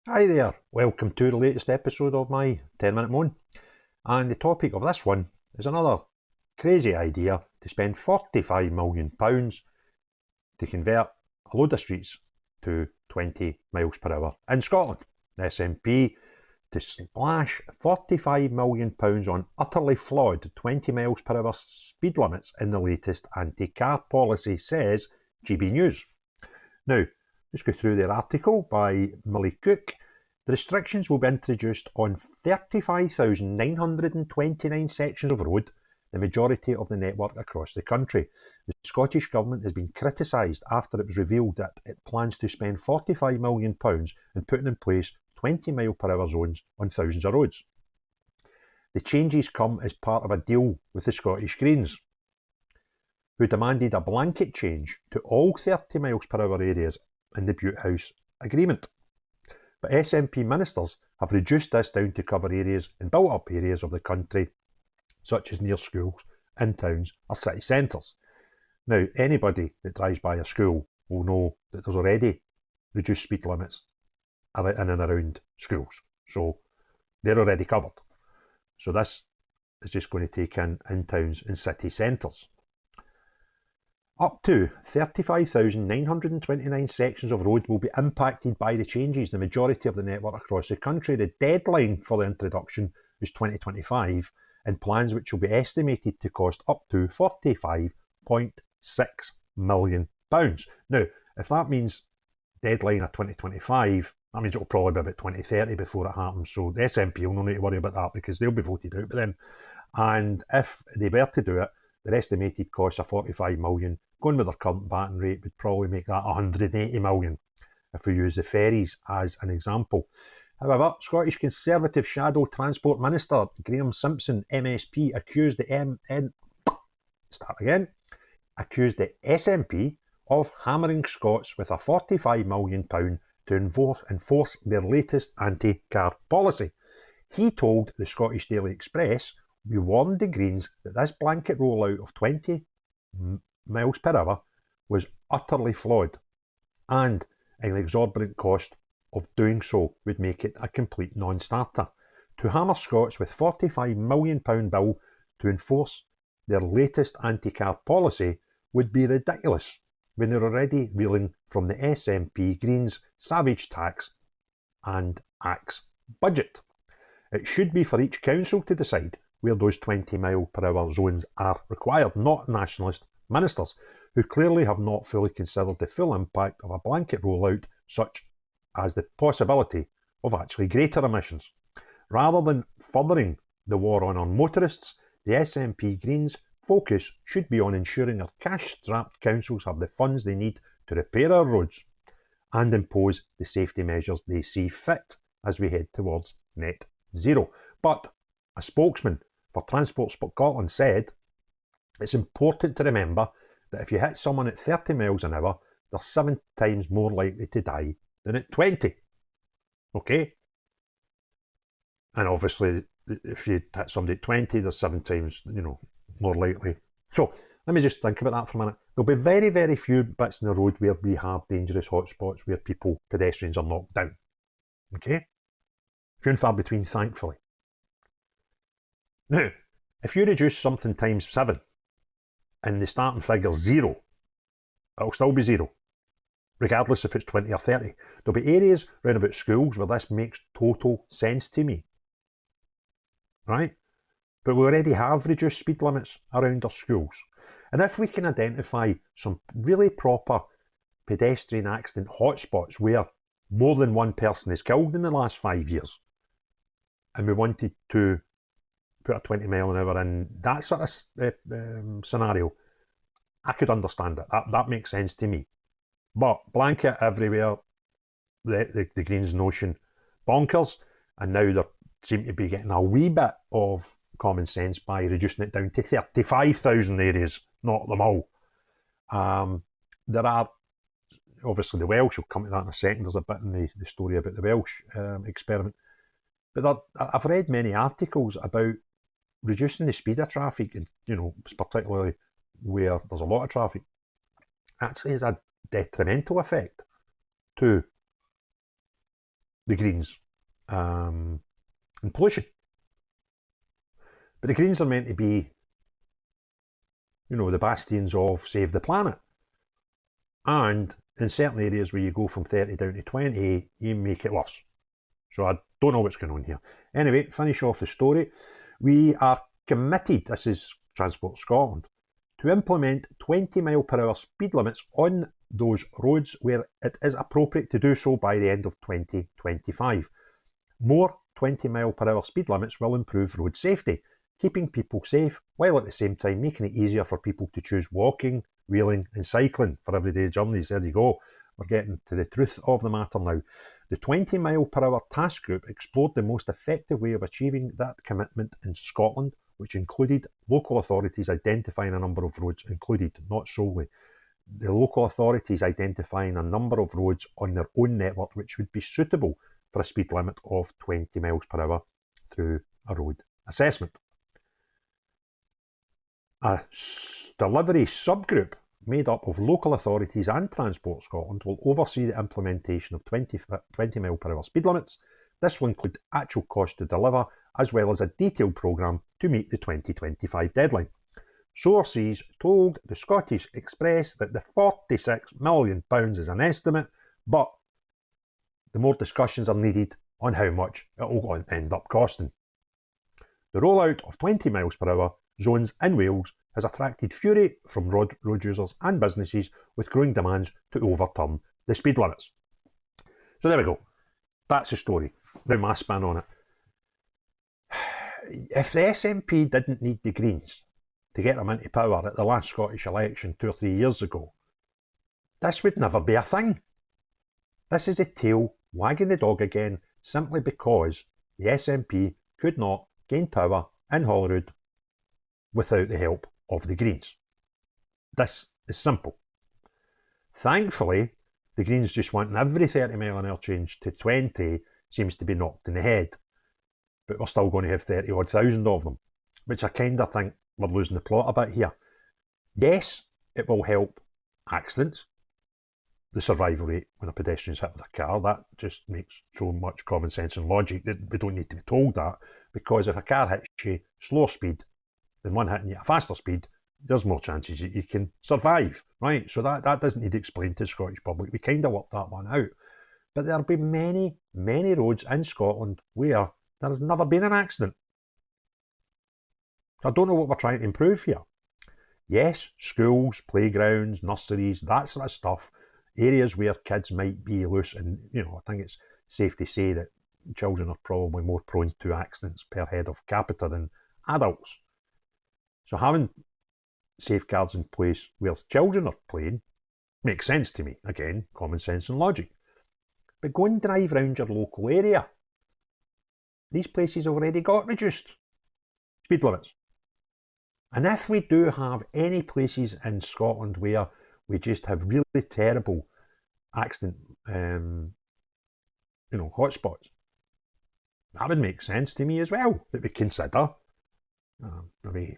Hi there, welcome to the latest episode of my 10-minute moan. And the topic of this one is another crazy idea to spend £45 million to convert a load of streets to 20 miles per hour in Scotland. The SNP to splash £45 million on utterly flawed 20 miles per hour speed limits in the latest anti-car policy, says GB News. Now, let's go through their article by Millie Cook. The restrictions will be introduced on 35,929 sections of road, the majority of the network across the country. The Scottish Government has been criticised after it was revealed that it plans to spend £45 million in putting in place 20 mile per hour zones on thousands of roads. The changes come as part of a deal with the Scottish Greens, who demanded a blanket change to all 30 miles per hour areas in the Butte House Agreement. But SNP ministers have reduced this down to cover areas in built-up areas of the country, such as near schools, in towns or city centres. Now, anybody that drives by a school will know that there's already reduced speed limits in and around schools. So they're already covered. So this is just going to take in towns and city centres. Up to 35,929 sections of road will be impacted by the changes, the majority of the network across the country. The deadline for the introduction is 2025, and plans which will be estimated to cost up to £45.6 million. Now, if that means deadline of 2025, that means it'll probably be about 2030 before it happens. So the SNP will not need to worry about that because they'll be voted out by then. And if they were to do it, their estimated cost of 45 million, going with their current batting rate, would probably make that 180 million if we use the ferries as an example. However, Scottish Conservative Shadow Transport Minister Graham Simpson, MSP, accused the SNP of hammering Scots with a £45 million to enforce their latest anti-car policy. He told the Scottish Daily Express, "We warned the Greens that this blanket rollout of 20 miles per hour was utterly flawed, and an exorbitant cost of doing so would make it a complete non-starter. To hammer Scots with £45 million bill to enforce their latest anti-car policy would be ridiculous when they're already reeling from the SNP Greens' savage tax and axe budget. It should be for each council to decide where those 20 mile per hour zones are required, not nationalist ministers, who clearly have not fully considered the full impact of a blanket rollout, such as the possibility of actually greater emissions. Rather than furthering the war on motorists, the SNP Greens' focus should be on ensuring our cash-strapped councils have the funds they need to repair our roads and impose the safety measures they see fit as we head towards net zero." But a spokesman for Transport Scotland said, "It's important to remember that if you hit someone at 30 miles an hour, they're 7 times more likely to die than at 20. Okay? And obviously, if you hit somebody at 20, they're 7 times, more likely. So let me just think about that for a minute. There'll be very, very few bits in the road where we have dangerous hotspots where pedestrians are knocked down. Okay? Few and far between, thankfully. Now, if you reduce something times 7 and the starting figure's 0, it'll still be 0, regardless if it's 20 or 30. There'll be areas round about schools where this makes total sense to me. Right? But we already have reduced speed limits around our schools. And if we can identify some really proper pedestrian accident hotspots where more than one person is killed in the last 5 years, and we wanted to put a 20 mile an hour in that sort of scenario, I could understand it. That makes sense to me. But blanket everywhere, the Greens notion bonkers, and now they seem to be getting a wee bit of common sense by reducing it down to 35,000 areas, not them all. There are obviously the Welsh, we'll come to that in a second. There's a bit in the story about the Welsh experiment. But I've read many articles about reducing the speed of traffic, and particularly where there's a lot of traffic, actually has a detrimental effect to the Greens and pollution. But the Greens are meant to be, you know, the bastions of save the planet. And in certain areas where you go from 30 down to 20, you make it worse. So I don't know what's going on here. Anyway, finish off the story. We are committed, this is Transport Scotland, to implement 20 mph speed limits on those roads where it is appropriate to do so by the end of 2025. More 20 mph speed limits will improve road safety, keeping people safe while at the same time making it easier for people to choose walking, wheeling and cycling for everyday journeys. There you go. We're getting to the truth of the matter now. The 20 mph task group explored the most effective way of achieving that commitment in Scotland, which included local authorities identifying a number of roads, not solely, the local authorities identifying a number of roads on their own network which would be suitable for a speed limit of 20 mph through a road assessment. A delivery subgroup made up of local authorities and Transport Scotland will oversee the implementation of 20 mph speed limits. This will include actual cost to deliver, as well as a detailed programme to meet the 2025 deadline. Sources told the Scottish Express that the £46 million is an estimate, but the more discussions are needed on how much it will end up costing. The rollout of 20 mph zones in Wales has attracted fury from road users and businesses, with growing demands to overturn the speed limits. So there we go. That's the story. Now my spin on it. If the SNP didn't need the Greens to get them into power at the last Scottish election 2 or 3 years ago, this would never be a thing. This is a tail wagging the dog again, simply because the SNP could not gain power in Holyrood without the help of the Greens. This is simple. Thankfully, the Greens just wanting every 30 mph change to 20 seems to be knocked in the head. But we're still going to have 30-odd thousand of them, which I kind of think we're losing the plot a bit here. Yes, it will help accidents, the survival rate when a pedestrian's hit with a car. That just makes so much common sense and logic that we don't need to be told that, because if a car hits you slower speed than one hitting you at a faster speed, there's more chances that you can survive, right? So that doesn't need to explain to the Scottish public. We kind of worked that one out. But there'll be many, many roads in Scotland where there has never been an accident. So I don't know what we're trying to improve here. Yes, schools, playgrounds, nurseries, that sort of stuff, areas where kids might be loose, and I think it's safe to say that children are probably more prone to accidents per head of capita than adults. So having safeguards in place where children are playing makes sense to me. Again, common sense and logic. But go and drive around your local area. These places have already got reduced speed limits. And if we do have any places in Scotland where we just have really terrible accident, hotspots, that would make sense to me as well, that we consider maybe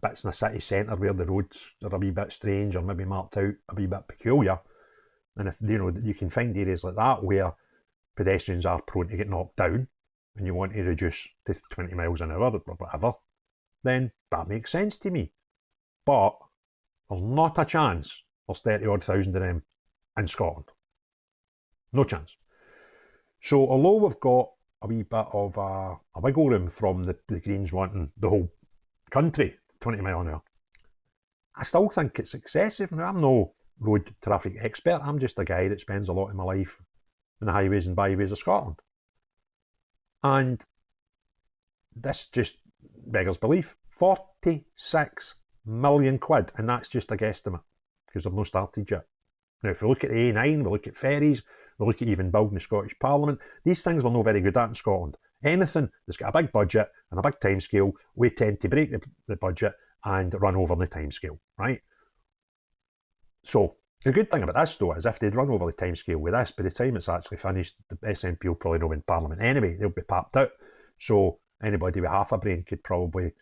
bits in a city centre where the roads are a wee bit strange or maybe marked out a wee bit peculiar. And if you can find areas like that where pedestrians are prone to get knocked down and you want to reduce to 20 miles an hour or whatever, then that makes sense to me. But there's not a chance there's 30-odd thousand of them in Scotland. No chance. So although we've got a wee bit of a wiggle room from the Greens wanting the whole country 20 mile an hour, I still think it's excessive. Now, I'm no road traffic expert. I'm just a guy that spends a lot of my life in the highways and byways of Scotland. And this just beggars belief. 46 million quid, and that's just a guesstimate because they've not started yet. Now, if we look at the A9, we look at ferries, we look at even building the Scottish Parliament, these things we're not very good at in Scotland. Anything that's got a big budget and a big timescale, we tend to break the budget and run over the timescale, right? So the good thing about this, though, is if they'd run over the timescale with this, by the time it's actually finished, the SNP will probably not win Parliament anyway. They'll be papped out. So anybody with half a brain could probably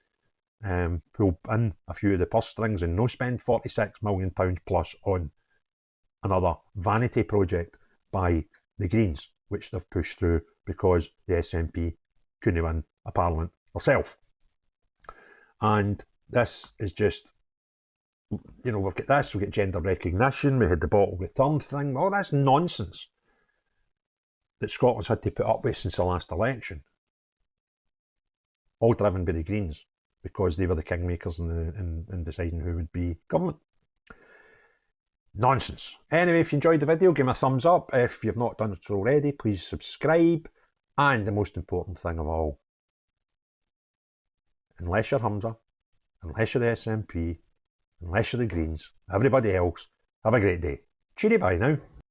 pull in a few of the purse strings and no spend £46 million plus on another vanity project by the Greens, which they've pushed through because the SNP couldn't win a parliament herself. And this is just, you know, we've got this, we've got gender recognition, we had the bottle returned thing, all that's nonsense that Scotland's had to put up with since the last election. All driven by the Greens, because they were the kingmakers in deciding who would be government. Nonsense. Anyway, if you enjoyed the video, give me a thumbs up. If you've not done so already, please subscribe. And the most important thing of all, unless you're Humza, unless you're the SNP, unless you're the Greens, everybody else, have a great day. Cheery bye now.